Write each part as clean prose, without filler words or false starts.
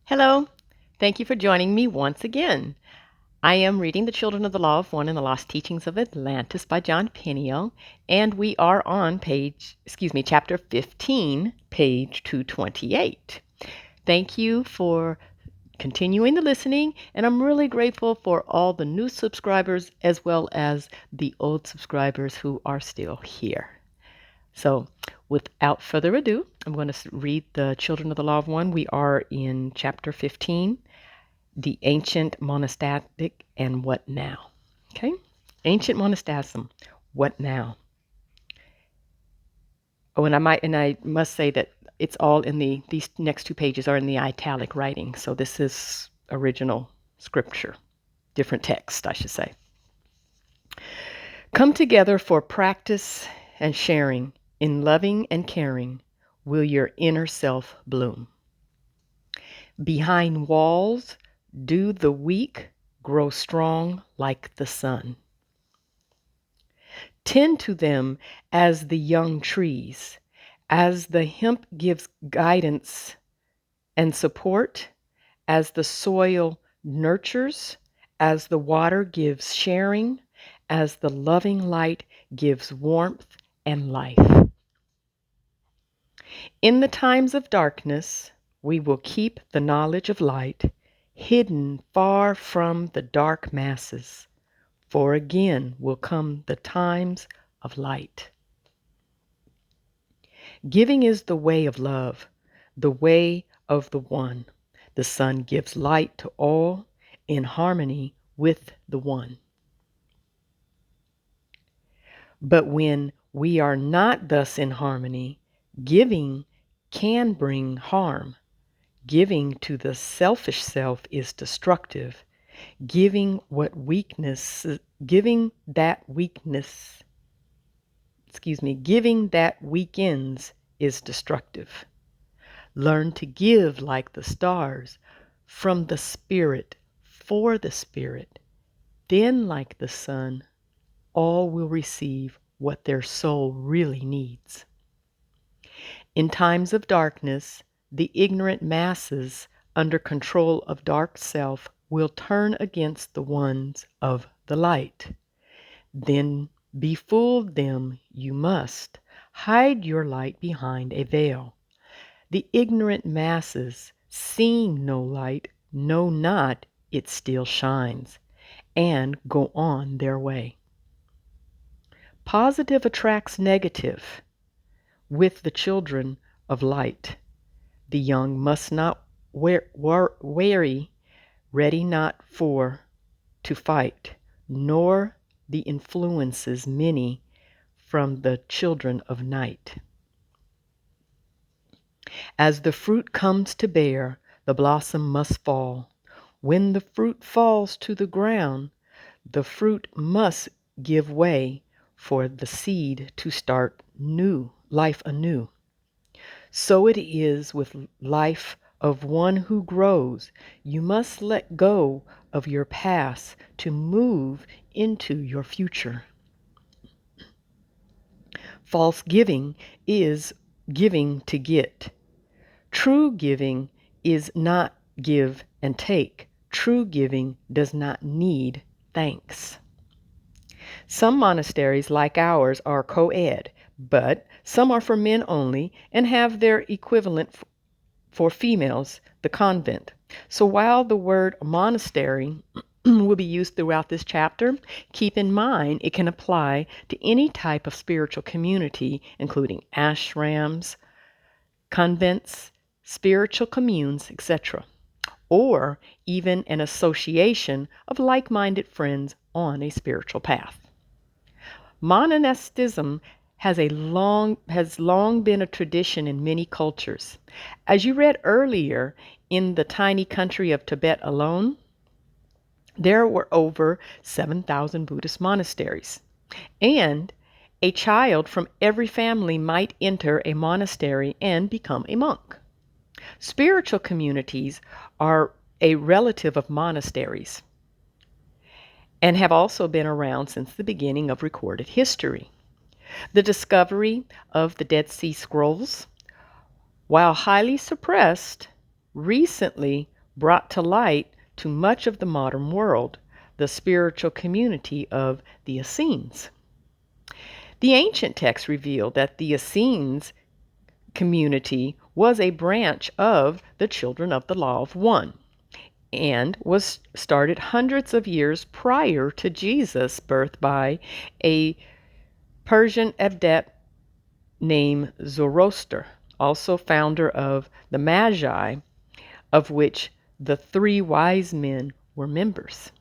Hello. Thank you for joining me once again. I am reading The Children of the Law of One and the Lost Teachings of Atlantis by Jon Peniel, and we are on chapter 15, page 228. Thank you for continuing the listening, and I'm really grateful for all the new subscribers as well as the old subscribers who are still here. So, without further ado, I'm going to read The Children of the Law of One. We are in chapter 15, The Ancient Monastic and What Now. Okay? Ancient Monasticism, What Now? Oh, and I must say that it's all in these next two pages are in the italic writing. So this is original scripture, different text, I should say. Come together for practice and sharing. In loving and caring, will your inner self bloom. Behind walls, do the weak grow strong like the sun. Tend to them as the young trees, as the hemp gives guidance and support, as the soil nurtures, as the water gives sharing, as the loving light gives warmth and life. In the times of darkness, we will keep the knowledge of light hidden far from the dark masses, for again will come the times of light. Giving is the way of love, the way of the one. The sun gives light to all in harmony with the one. But when we are not thus in harmony, giving can bring harm. Giving to the selfish self is destructive. Giving that weakens is destructive. Learn to give like the stars, from the Spirit, for the Spirit. Then, like the sun, all will receive what their soul really needs. In times of darkness, the ignorant masses under control of dark self will turn against the ones of the light. Then befool them you must. Hide your light behind a veil. The ignorant masses, seeing no light, know not it still shines, and go on their way. Positive attracts negative. With the children of light, the young must not weary, ready not for to fight, nor the influences many from the children of night. As the fruit comes to bear, the blossom must fall. When the fruit falls to the ground, the fruit must give way for the seed to start life anew. So it is with life of one who grows. You must let go of your past to move into your future. False giving is giving to get. True giving is not give and take. True giving does not need thanks. Some monasteries, like ours, are co-ed, but some are for men only and have their equivalent for females, the convent. So while the word monastery will be used throughout this chapter, keep in mind it can apply to any type of spiritual community, including ashrams, convents, spiritual communes, etc., or even an association of like-minded friends on a spiritual path. Monasticism has long been a tradition in many cultures. As you read earlier, in the tiny country of Tibet alone, there were over 7,000 Buddhist monasteries, and a child from every family might enter a monastery and become a monk. Spiritual communities are a relative of monasteries and have also been around since the beginning of recorded history. The discovery of the Dead Sea Scrolls, while highly suppressed, recently brought to light to much of the modern world, the spiritual community of the Essenes. The ancient texts reveal that the Essenes community was a branch of the children of the Law of One and was started hundreds of years prior to Jesus' birth by a Persian adept named Zoroaster, also founder of the Magi, of which the three wise men were members.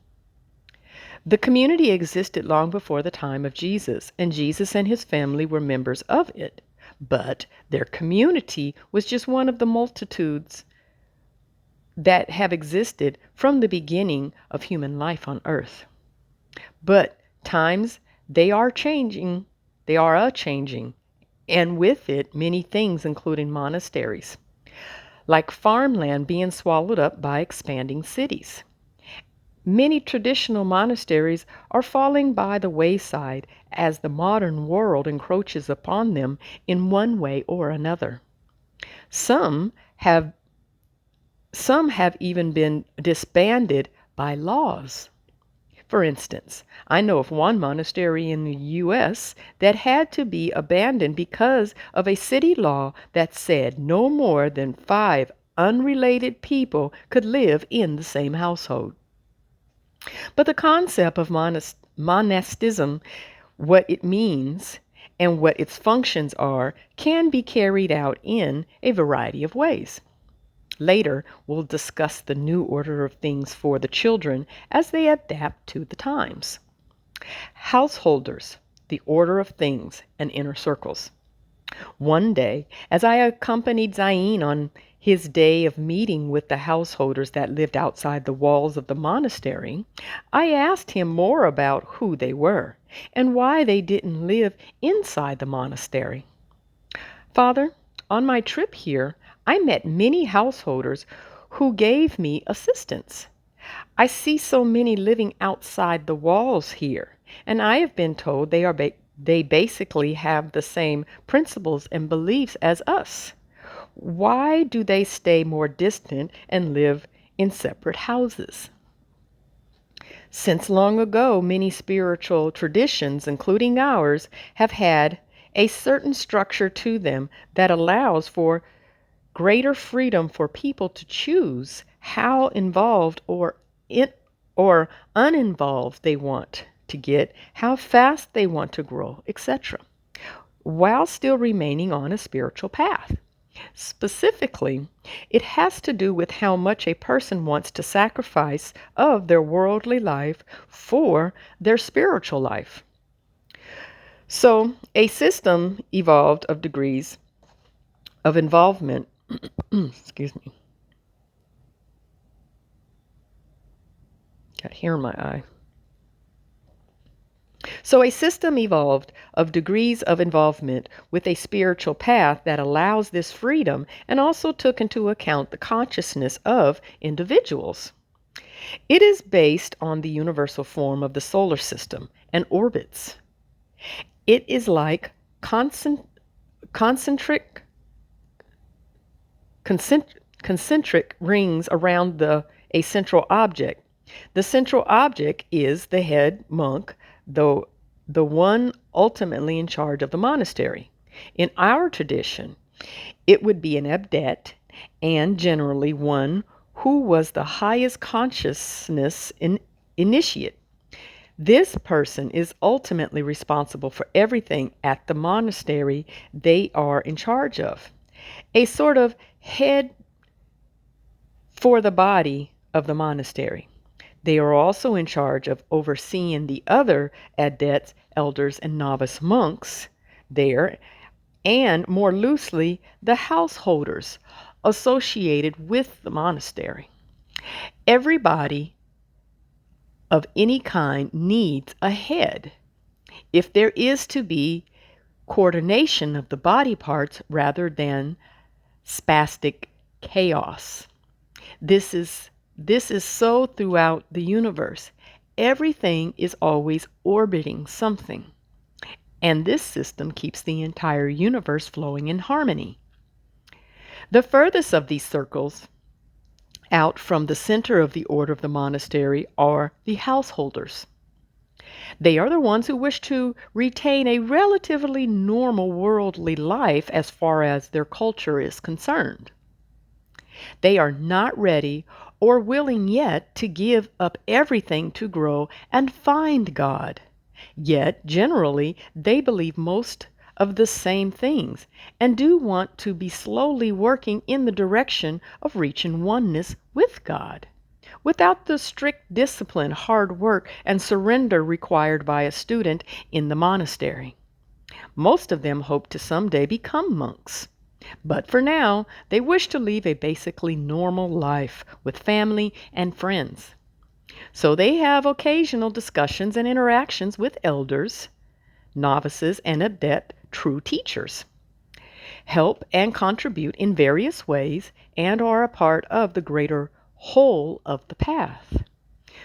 The community existed long before the time of Jesus, and Jesus and his family were members of it. But their community was just one of the multitudes that have existed from the beginning of human life on earth. But times they are changing, and with it many things, including monasteries, like farmland being swallowed up by expanding cities. Many traditional monasteries are falling by the wayside as the modern world encroaches upon them in one way or another. Some have even been disbanded by laws. For instance, I know of one monastery in the U.S. that had to be abandoned because of a city law that said no more than 5 unrelated people could live in the same household. But the concept of monasticism, what it means and what its functions are, can be carried out in a variety of ways. Later, we'll discuss the new order of things for the children as they adapt to the times. Householders, the order of things, and inner circles. One day, as I accompanied Zain on his day of meeting with the householders that lived outside the walls of the monastery, I asked him more about who they were and why they didn't live inside the monastery. Father, on my trip here, I met many householders who gave me assistance. I see so many living outside the walls here, and I have been told they basically have the same principles and beliefs as us. Why do they stay more distant and live in separate houses? Since long ago, many spiritual traditions, including ours, have had a certain structure to them that allows for greater freedom for people to choose how involved or uninvolved they want to get, how fast they want to grow, etc., while still remaining on a spiritual path. Specifically, it has to do with how much a person wants to sacrifice of their worldly life for their spiritual life. So, a system evolved of degrees of involvement, excuse me, got hair in my eye. So a system evolved of degrees of involvement with a spiritual path that allows this freedom and also took into account the consciousness of individuals. It is based on the universal form of the solar system and orbits. It is like concentric rings around a central object. The central object is the head monk, though the one ultimately in charge of the monastery. In our tradition, it would be an adept and generally one who was the highest consciousness initiate. This person is ultimately responsible for everything at the monastery they are in charge of. A sort of head for the body of the monastery. They are also in charge of overseeing the other adepts, elders, and novice monks there, and more loosely, the householders associated with the monastery. Everybody of any kind needs a head if there is to be coordination of the body parts rather than spastic chaos. This is so throughout the universe. Everything is always orbiting something, and this system keeps the entire universe flowing in harmony. The furthest of these circles Out from the center of the order of the monastery are the householders. They are the ones who wish to retain a relatively normal worldly life as far as their culture is concerned. They are not ready or willing yet to give up everything to grow and find God. Yet, generally, they believe most of the same things and do want to be slowly working in the direction of reaching oneness with God, without the strict discipline, hard work, and surrender required by a student in the monastery. Most of them hope to someday become monks. But for now, they wish to live a basically normal life with family and friends. So they have occasional discussions and interactions with elders, novices, and adept true teachers, help and contribute in various ways, and are a part of the greater whole of the path.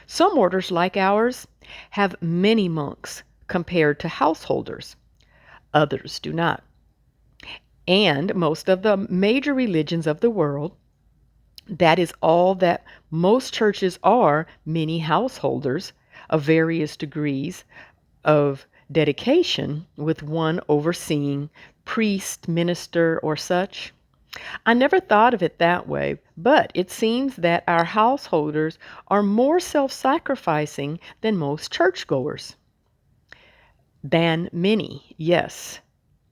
Some orders, like ours, have many monks compared to householders. Others do not. And most of the major religions of the world, that is all that most churches are, many householders of various degrees of dedication, with one overseeing priest, minister, or such. I never thought of it that way, but it seems that our householders are more self-sacrificing than most churchgoers. Than many, yes,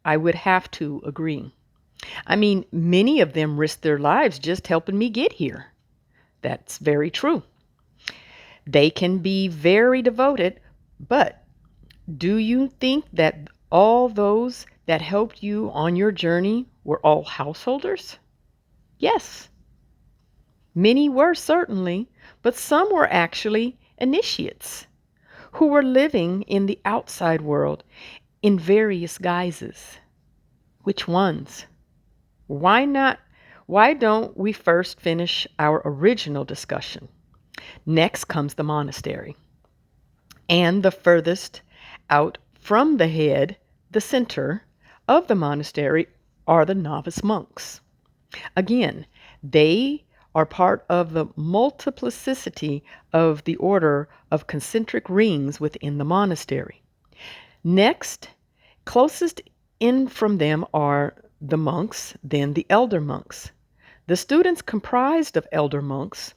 I would have to agree. I mean, many of them risk their lives just helping me get here. That's very true. They can be very devoted, but do you think that all those that helped you on your journey were all householders? Yes, many were certainly, but some were actually initiates who were living in the outside world in various guises. Which ones? Why not? Why don't we first finish our original discussion? Next comes the monastery. And the furthest out from the head, the center of the monastery, are the novice monks. Again, they are part of the multiplicity of the order of concentric rings within the monastery. Next, closest in from them are the monks, then the elder monks. The students comprised of elder monks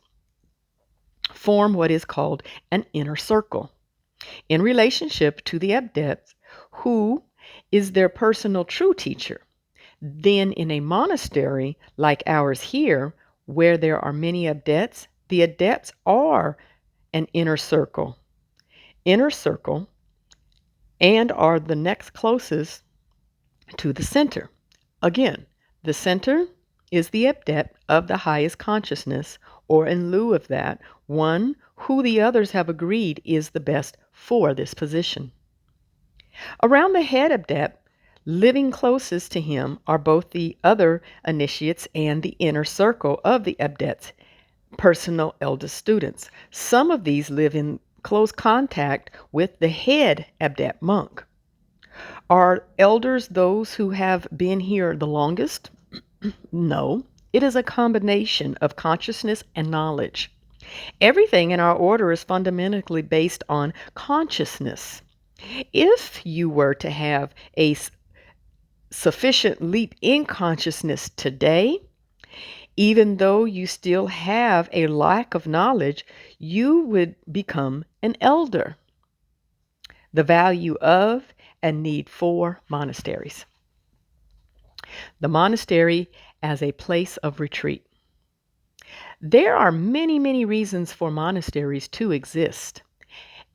form what is called an inner circle in relationship to the adept, who is their personal true teacher. Then, in a monastery like ours here, where there are many adepts, the adepts are an inner circle, and are the next closest to the center. Again, the center is the adept of the highest consciousness, or in lieu of that, one who the others have agreed is the best for this position. Around the head adept, living closest to him, are both the other initiates and the inner circle of the adept's personal eldest students. Some of these live in close contact with the head adept monk. Are elders those who have been here the longest? No. It is a combination of consciousness and knowledge. Everything in our order is fundamentally based on consciousness. If you were to have a sufficient leap in consciousness today, even though you still have a lack of knowledge, you would become an elder. The value of and need for monasteries. The monastery as a place of retreat. There are many, many reasons for monasteries to exist,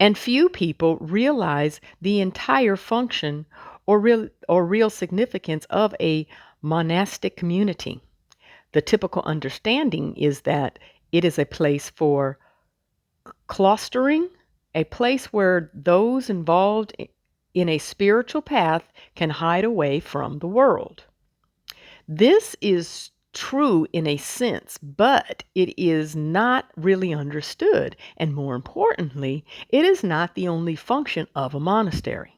and few people realize the entire function or real significance of a monastic community. The typical understanding is that it is a place for clustering, a place where those involved in a spiritual path can hide away from the world. This is true in a sense, but it is not really understood, and more importantly, it is not the only function of a monastery.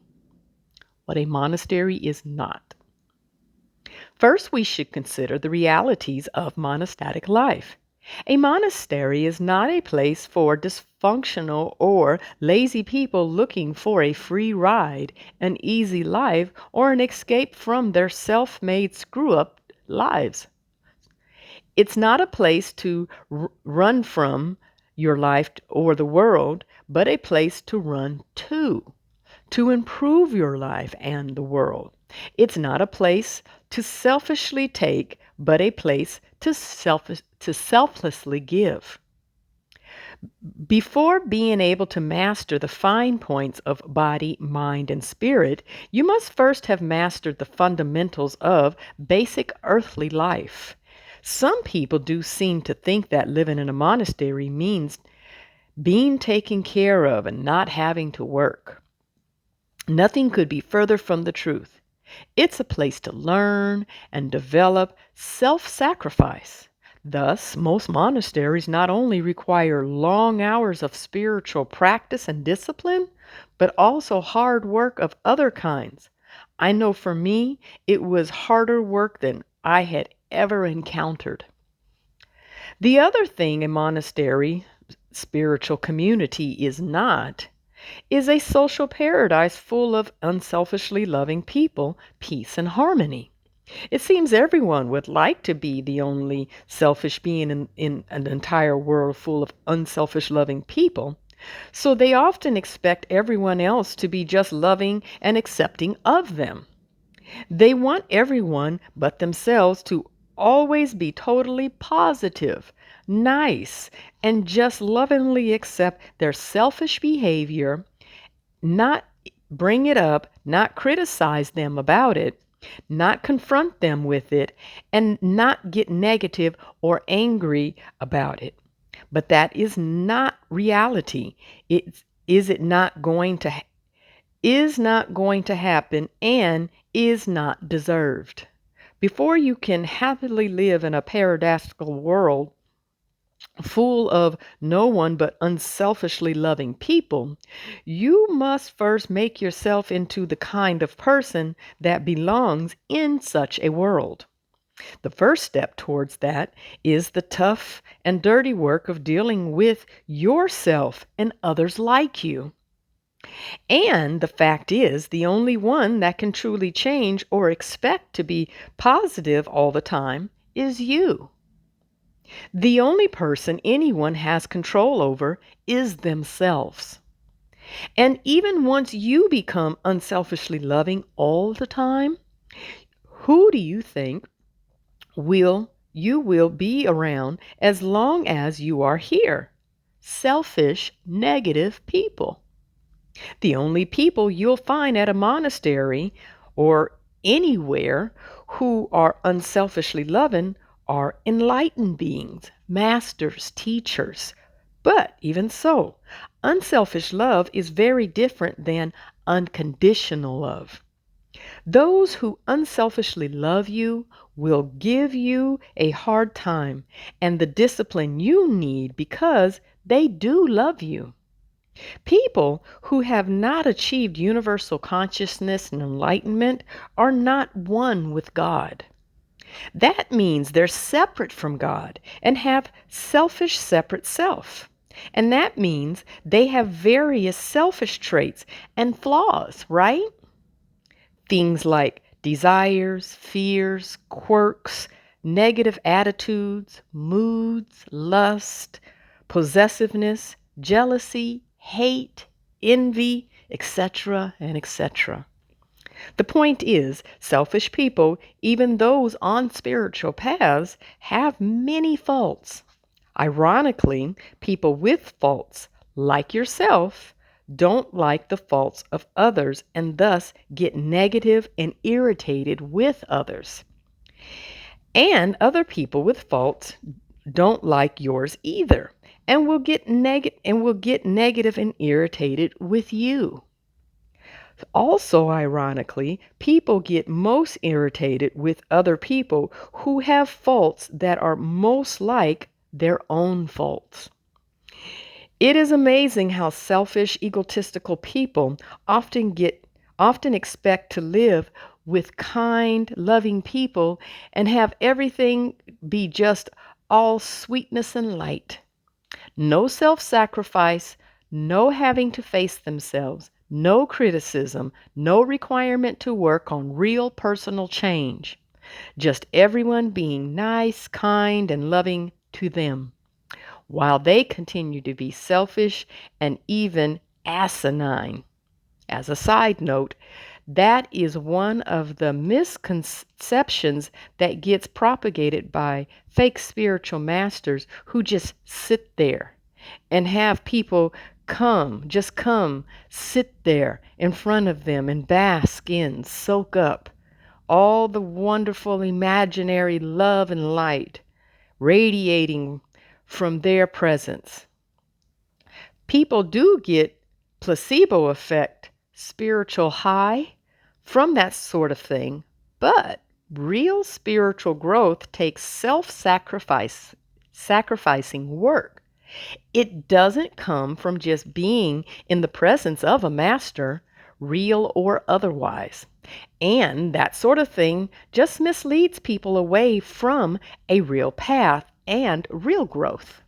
What a monastery is not. First, we should consider the realities of monastic life. A monastery is not a place for dysfunctional or lazy people looking for a free ride, an easy life, or an escape from their self made screw up lives. It's not a place to run from your life or the world, but a place to run to improve your life and the world. It's not a place to selfishly take, but a place to selflessly give. Before being able to master the fine points of body, mind, and spirit, you must first have mastered the fundamentals of basic earthly life. Some people do seem to think that living in a monastery means being taken care of and not having to work. Nothing could be further from the truth. It's a place to learn and develop self-sacrifice. Thus, most monasteries not only require long hours of spiritual practice and discipline, but also hard work of other kinds. I know for me, it was harder work than I had ever encountered. The other thing a monastery, spiritual community, is a social paradise full of unselfishly loving people, peace, and harmony. It seems everyone would like to be the only selfish being in an entire world full of unselfish loving people, so they often expect everyone else to be just loving and accepting of them. They want everyone but themselves to always be totally positive, nice, and just lovingly accept their selfish behavior, not bring it up, not criticize them about it, not confront them with it, and not get negative or angry about it. But that is not reality. It is not going to happen and is not deserved. Before you can happily live in a paradisical world full of no one but unselfishly loving people, you must first make yourself into the kind of person that belongs in such a world. The first step towards that is the tough and dirty work of dealing with yourself and others like you. And the fact is, the only one that can truly change or expect to be positive all the time is you. The only person anyone has control over is themselves. And even once you become unselfishly loving all the time, who do you think you will be around as long as you are here? Selfish, negative people. The only people you'll find at a monastery or anywhere who are unselfishly loving are enlightened beings, masters, teachers. But even so, unselfish love is very different than unconditional love. Those who unselfishly love you will give you a hard time and the discipline you need because they do love you. People who have not achieved universal consciousness and enlightenment are not one with God. That means they're separate from God and have selfish separate self. And that means they have various selfish traits and flaws, right? Things like desires, fears, quirks, negative attitudes, moods, lust, possessiveness, jealousy, hate, envy, etc., and etc. The point is, selfish people, even those on spiritual paths, have many faults. Ironically, people with faults, like yourself, don't like the faults of others and thus get negative and irritated with others. And other people with faults don't like yours either and will get negative and irritated with you. Also, ironically, people get most irritated with other people who have faults that are most like their own faults. It is amazing how selfish, egotistical people often expect to live with kind, loving people and have everything be just all sweetness and light. No self-sacrifice, no having to face themselves, no criticism, no requirement to work on real personal change. Just everyone being nice, kind, and loving to them, while they continue to be selfish and even asinine. As a side note, that is one of the misconceptions that gets propagated by fake spiritual masters who just sit there and have people just come, sit there in front of them and bask in, soak up all the wonderful imaginary love and light radiating from their presence. People do get placebo effect, spiritual high from that sort of thing, but real spiritual growth takes sacrificing work. It doesn't come from just being in the presence of a master, real or otherwise. And that sort of thing just misleads people away from a real path and real growth.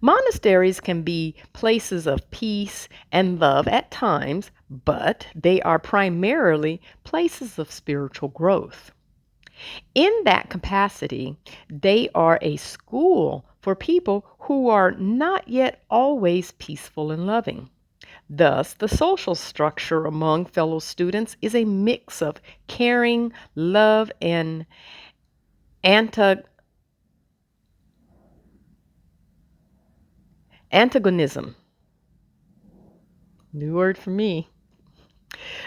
Monasteries can be places of peace and love at times, but they are primarily places of spiritual growth. In that capacity, they are a school for people who are not yet always peaceful and loving. Thus, the social structure among fellow students is a mix of caring, love, and antagonism. New word for me.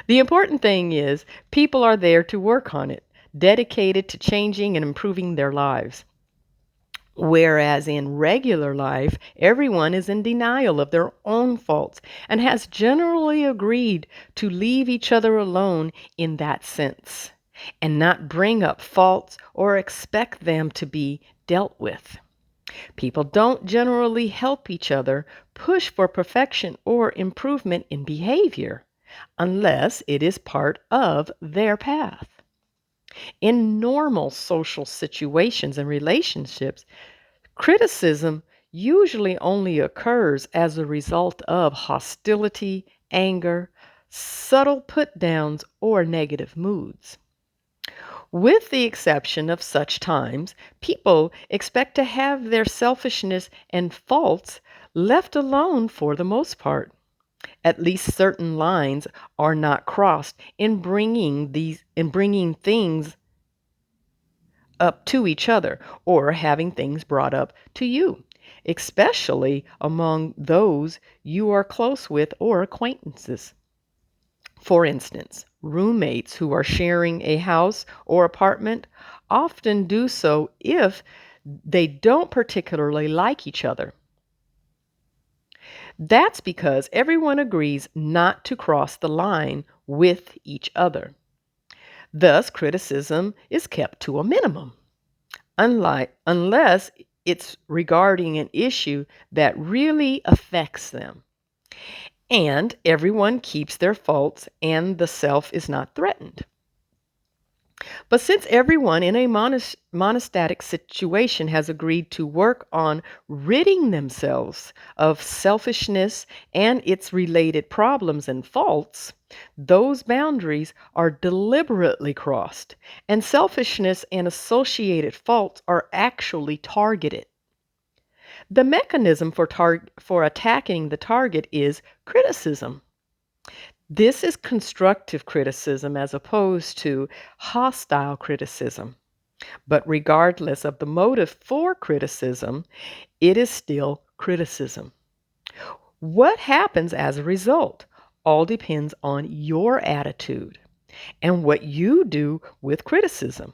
The important thing is people are there to work on it, dedicated to changing and improving their lives. Whereas in regular life, everyone is in denial of their own faults and has generally agreed to leave each other alone in that sense and not bring up faults or expect them to be dealt with. People don't generally help each other push for perfection or improvement in behavior unless it is part of their path. In normal social situations and relationships, criticism usually only occurs as a result of hostility, anger, subtle put downs, or negative moods. With the exception of such times, people expect to have their selfishness and faults left alone for the most part. At least certain lines are not crossed in bringing things up to each other or having things brought up to you, especially among those you are close with or acquaintances. For instance, roommates who are sharing a house or apartment often do so if they don't particularly like each other. That's because everyone agrees not to cross the line with each other. Thus, criticism is kept to a minimum, unless it's regarding an issue that really affects them. And everyone keeps their faults and the self is not threatened. But since everyone in a monastic situation has agreed to work on ridding themselves of selfishness and its related problems and faults, those boundaries are deliberately crossed, and selfishness and associated faults are actually targeted. The mechanism for attacking the target is criticism. This is constructive criticism as opposed to hostile criticism. But regardless of the motive for criticism, it is still criticism. What happens as a result all depends on your attitude and what you do with criticism.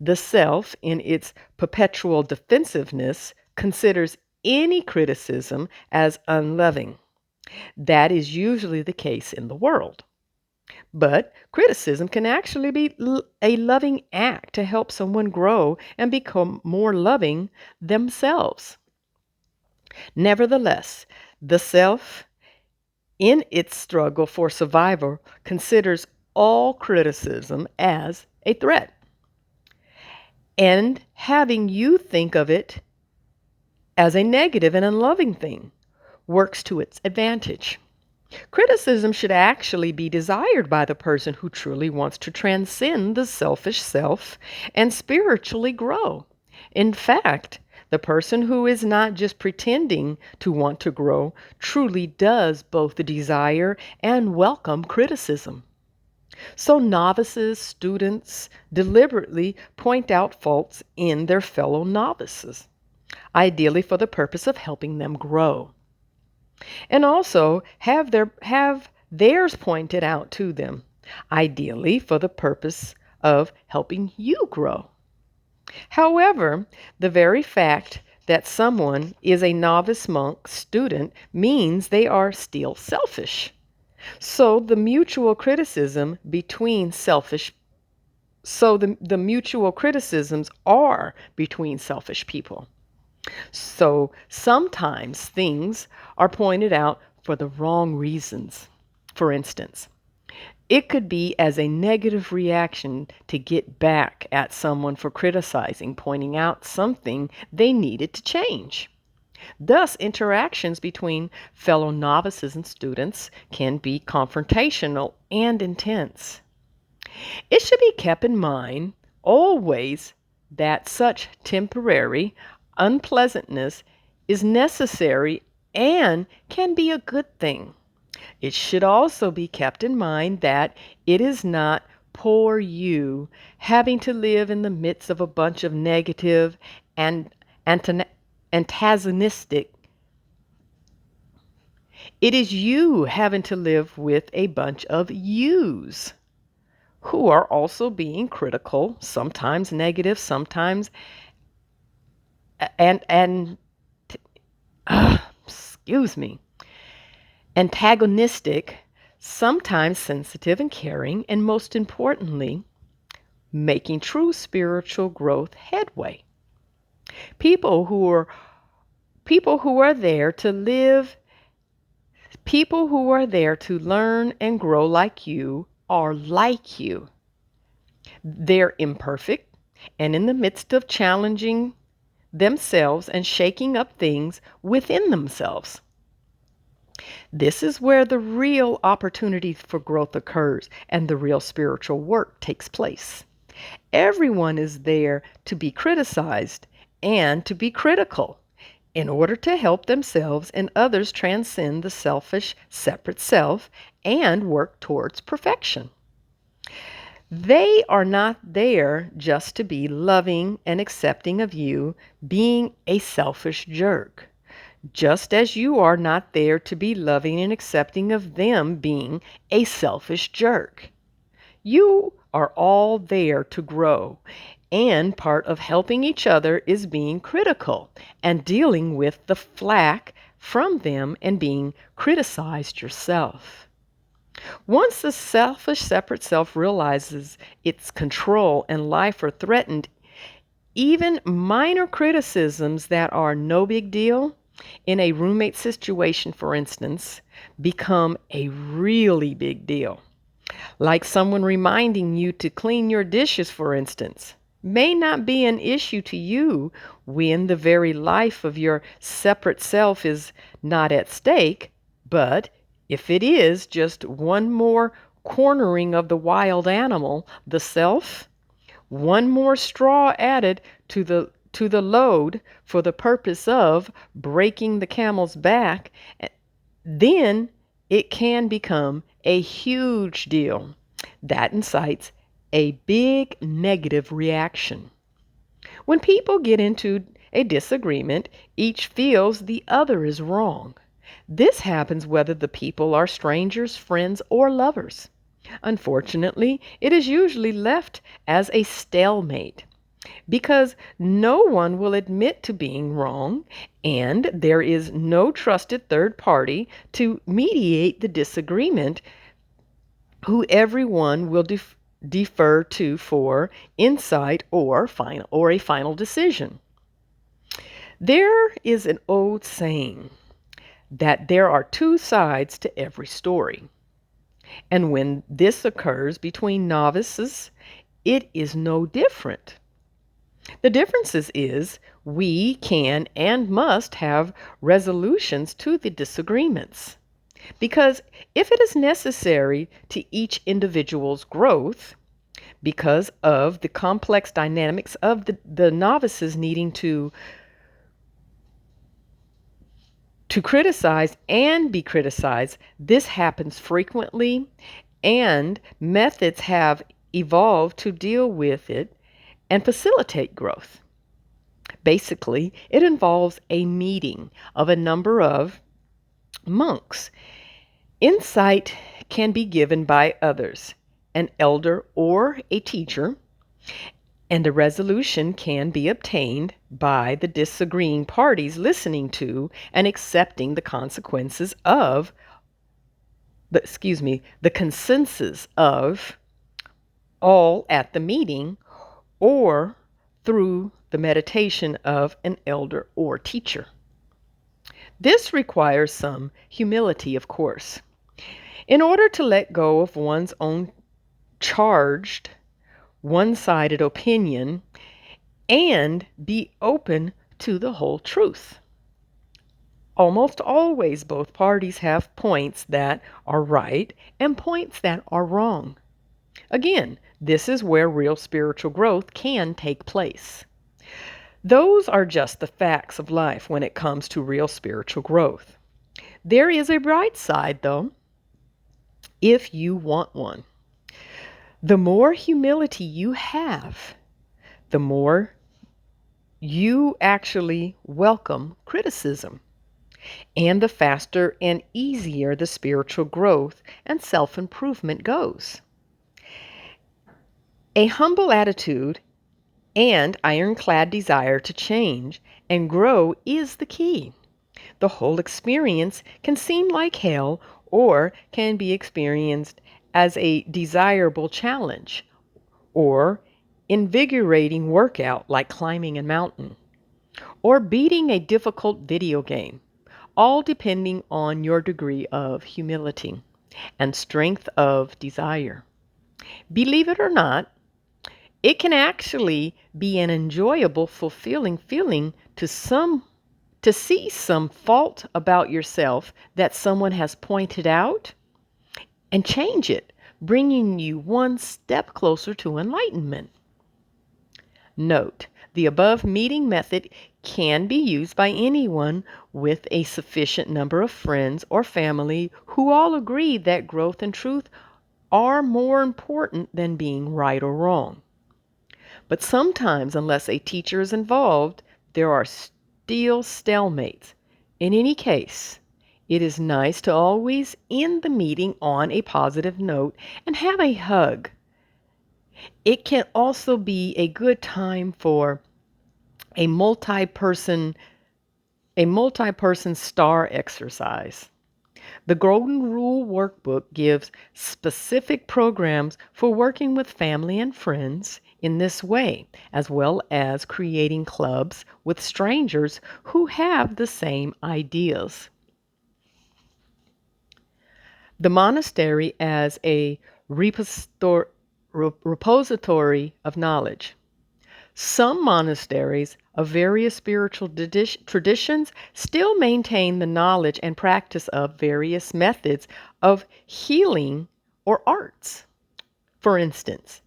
The self, in its perpetual defensiveness, considers any criticism as unloving. That is usually the case in the world. But criticism can actually be a loving act to help someone grow and become more loving themselves. Nevertheless, the self, in its struggle for survival, considers all criticism as a threat. and having you think of it as a negative and unloving thing works to its advantage. Criticism should actually be desired by the person who truly wants to transcend the selfish self and spiritually grow. In fact, the person who is not just pretending to want to grow truly does both desire and welcome criticism. So novices, students deliberately point out faults in their fellow novices, ideally for the purpose of helping them grow. And also have theirs pointed out to them, ideally for the purpose of helping you grow. However, the very fact that someone is a novice monk student means they are still selfish. So the mutual criticism between selfish so the mutual criticisms are between selfish people. So sometimes things are pointed out for the wrong reasons. For instance, it could be as a negative reaction to get back at someone for criticizing, pointing out something they needed to change. Thus, interactions between fellow novices and students can be confrontational and intense. It should be kept in mind always that such temporary unpleasantness is necessary and can be a good thing. It should also be kept in mind that it is not poor you having to live in the midst of a bunch of negative and antagonistic. It is you having to live with a bunch of yous who are also being critical, sometimes negative, sometimes and excuse me, antagonistic, sometimes sensitive and caring, and most importantly, making true spiritual growth headway. People who are people who are there to live, people who are there to learn and grow like you are like you. They're imperfect and in the midst of challenging themselves and shaking up things within themselves. This is where the real opportunity for growth occurs and the real spiritual work takes place. Everyone is there to be criticized and to be critical in order to help themselves and others transcend the selfish, separate self and work towards perfection. They are not there just to be loving and accepting of you being a selfish jerk, just as you are not there to be loving and accepting of them being a selfish jerk. You are all there to grow, and part of helping each other is being critical and dealing with the flack from them and being criticized yourself. Once the selfish, separate self realizes its control and life are threatened, even minor criticisms that are no big deal, in a roommate situation, for instance, become a really big deal. Like someone reminding you to clean your dishes, for instance, may not be an issue to you when the very life of your separate self is not at stake, but if it is just one more cornering of the wild animal, the self, one more straw added to the load for the purpose of breaking the camel's back, then it can become a huge deal that incites a big negative reaction. When people get into a disagreement, each feels the other is wrong. This happens whether the people are strangers, friends, or lovers. Unfortunately, it is usually left as a stalemate because no one will admit to being wrong, and there is no trusted third party to mediate the disagreement who everyone will defer to for insight or a final decision. There is an old saying that there are two sides to every story. And when this occurs between novices, it is no different. The differences is we can and must have resolutions to the disagreements. Because if it is necessary to each individual's growth, because of the complex dynamics of the novices needing to criticize and be criticized, this happens frequently, and methods have evolved to deal with it and facilitate growth. Basically, it involves a meeting of a number of monks. Insight can be given by others, an elder or a teacher, and a resolution can be obtained by the disagreeing parties listening to and accepting the consequences of the consensus of all at the meeting, or through the meditation of an elder or teacher. This requires some humility, of course. In order to let go of one's own charged, one-sided opinion and be open to the whole truth. Almost always both parties have points that are right and points that are wrong. Again, this is where real spiritual growth can take place. Those are just the facts of life when it comes to real spiritual growth. There is a bright side, though, if you want one. The more humility you have, the more you actually welcome criticism, and the faster and easier the spiritual growth and self-improvement goes. A humble attitude and ironclad desire to change and grow is the key. The whole experience can seem like hell or can be experienced as a desirable challenge or invigorating workout like climbing a mountain or beating a difficult video game, all depending on your degree of humility and strength of desire. Believe it or not, it can actually be an enjoyable, fulfilling feeling to see some fault about yourself that someone has pointed out and change it, bringing you one step closer to enlightenment. Note, the above meeting method can be used by anyone with a sufficient number of friends or family who all agree that growth and truth are more important than being right or wrong. But sometimes, unless a teacher is involved, there are still stalemates. In any case, it is nice to always end the meeting on a positive note and have a hug. It can also be a good time for a multi-person star exercise. The Golden Rule Workbook gives specific programs for working with family and friends in this way, as well as creating clubs with strangers who have the same ideas. The monastery as a repository of knowledge. Some monasteries of various spiritual traditions still maintain the knowledge and practice of various methods of healing or arts. For instance,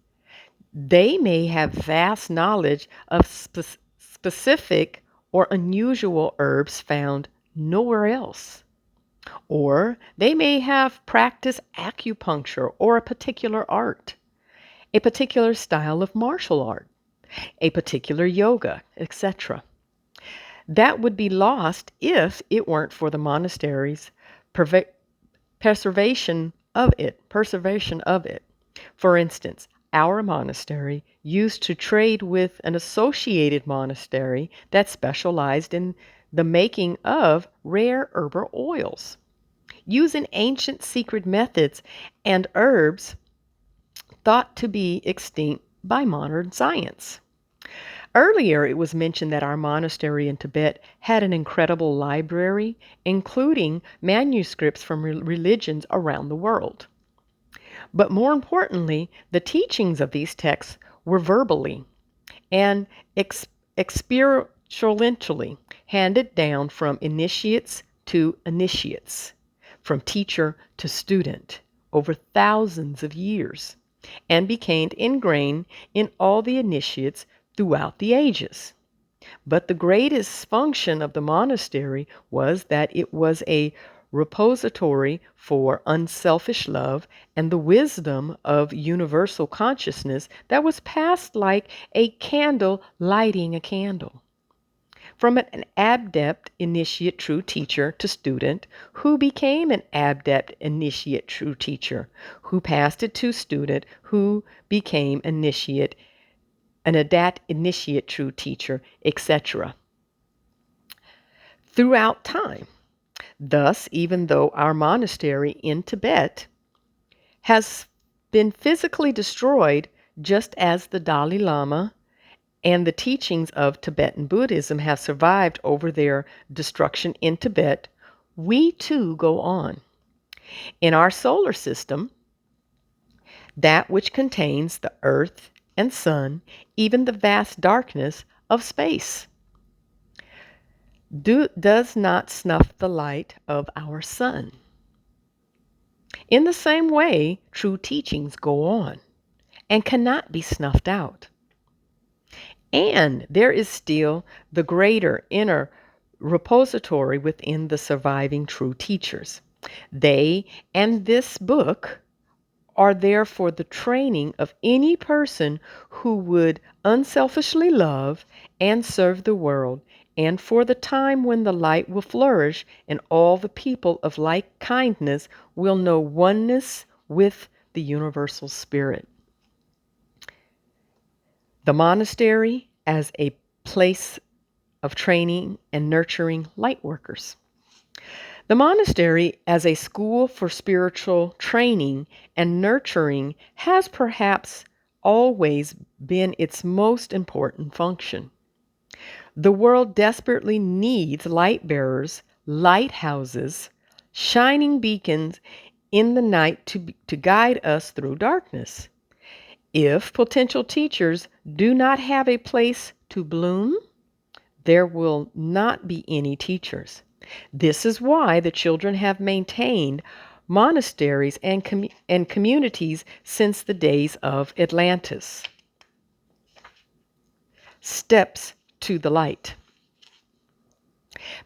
they may have vast knowledge of specific or unusual herbs found nowhere else. Or they may have practiced acupuncture or a particular art, a particular style of martial art, a particular yoga, etc. That would be lost if it weren't for the monastery's preservation of it. For instance, our monastery used to trade with an associated monastery that specialized in the making of rare herbal oils, using ancient secret methods and herbs thought to be extinct by modern science. Earlier, it was mentioned that our monastery in Tibet had an incredible library, including manuscripts from religions around the world. But more importantly, the teachings of these texts were verbally, and experientially handed down from initiates to initiates, from teacher to student, over thousands of years, and became ingrained in all the initiates throughout the ages. But the greatest function of the monastery was that it was a repository for unselfish love and the wisdom of universal consciousness that was passed like a candle lighting a candle. From an adept initiate true teacher to student, who became an adept initiate true teacher, who passed it to student, who became initiate an adept initiate true teacher, etc. throughout time. Thus, even though our monastery in Tibet has been physically destroyed, just as the Dalai Lama and the teachings of Tibetan Buddhism have survived over their destruction in Tibet, we too go on. In our solar system, that which contains the earth and sun, even the vast darkness of space, does not snuff the light of our sun. In the same way, true teachings go on and cannot be snuffed out. And there is still the greater inner repository within the surviving true teachers. They and this book are there for the training of any person who would unselfishly love and serve the world, and for the time when the light will flourish and all the people of like kindness will know oneness with the universal spirit. The monastery as a place of training and nurturing light workers. The monastery as a school for spiritual training and nurturing has perhaps always been its most important function. The world desperately needs light bearers, lighthouses, shining beacons in the night to guide us through darkness. If potential teachers do not have a place to bloom, there will not be any teachers. This is why the children have maintained monasteries and communities since the days of Atlantis. Steps to the light.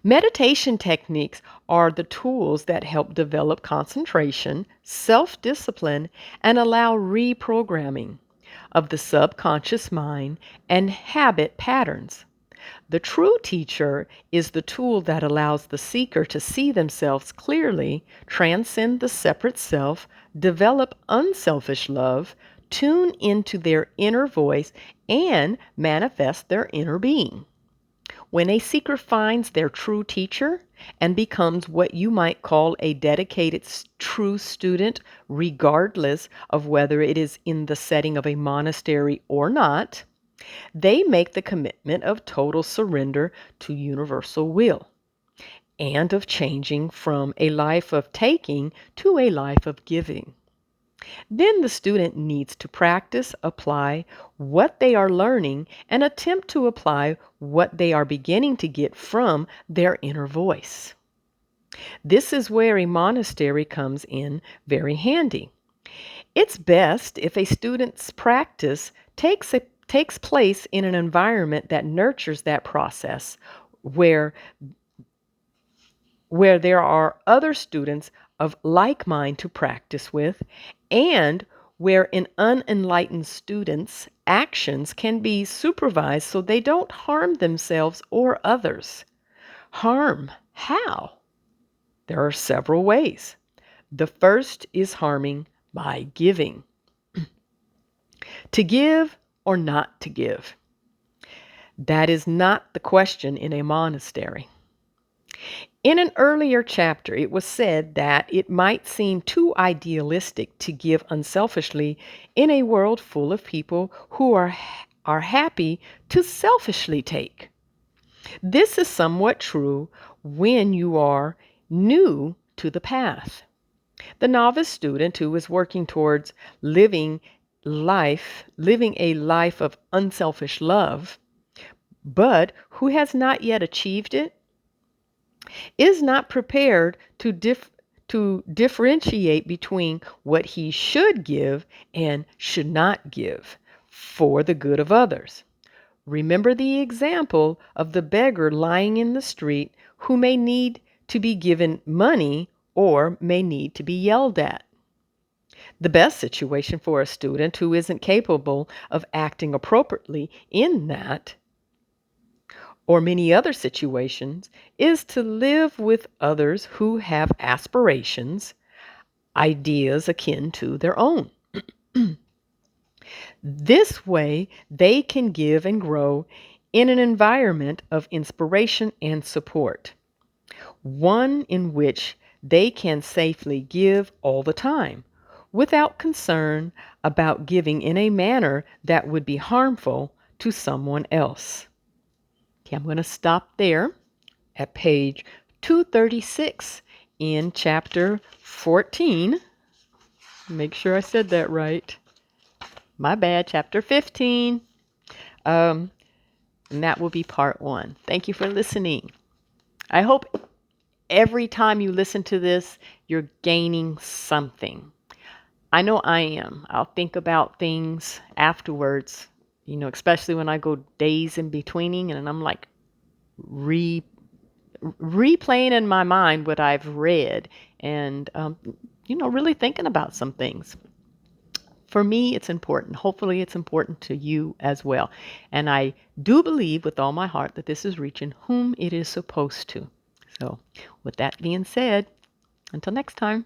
Meditation techniques are the tools that help develop concentration, self-discipline, and allow reprogramming of the subconscious mind and habit patterns. The true teacher is the tool that allows the seeker to see themselves clearly, transcend the separate self, develop unselfish love, tune into their inner voice, and manifest their inner being. When a seeker finds their true teacher and becomes what you might call a dedicated true student, regardless of whether it is in the setting of a monastery or not, they make the commitment of total surrender to universal will and of changing from a life of taking to a life of giving. Then the student needs to practice, apply what they are learning, and attempt to apply what they are beginning to get from their inner voice. This is where a monastery comes in very handy. It's best if a student's practice takes place in an environment that nurtures that process, where there are other students of like mind to practice with, and where an unenlightened student's actions can be supervised so they don't harm themselves or others. Harm how? There are several ways. The first is harming by giving. To give or not to give? That is not the question in a monastery. In an earlier chapter, it was said that it might seem too idealistic to give unselfishly in a world full of people who are happy to selfishly take. This is somewhat true when you are new to the path. The novice student who is working towards living living a life of unselfish love, but who has not yet achieved it, is not prepared to differentiate between what he should give and should not give for the good of others. Remember the example of the beggar lying in the street who may need to be given money or may need to be yelled at. The best situation for a student who isn't capable of acting appropriately in that or many other situations is to live with others who have aspirations, ideas akin to their own. This way, they can give and grow in an environment of inspiration and support, one in which they can safely give all the time without concern about giving in a manner that would be harmful to someone else. Okay, I'm going to stop there at page 236 in chapter 14. Make sure I said that right. My bad, chapter 15. And that will be part 1. Thank you for listening. I hope every time you listen to this, you're gaining something. I know I am. I'll think about things afterwards, especially when I go days in betweening and I'm like replaying in my mind what I've read and, really thinking about some things. For me, it's important. Hopefully, it's important to you as well. And I do believe with all my heart that this is reaching whom it is supposed to. So, with that being said, until next time.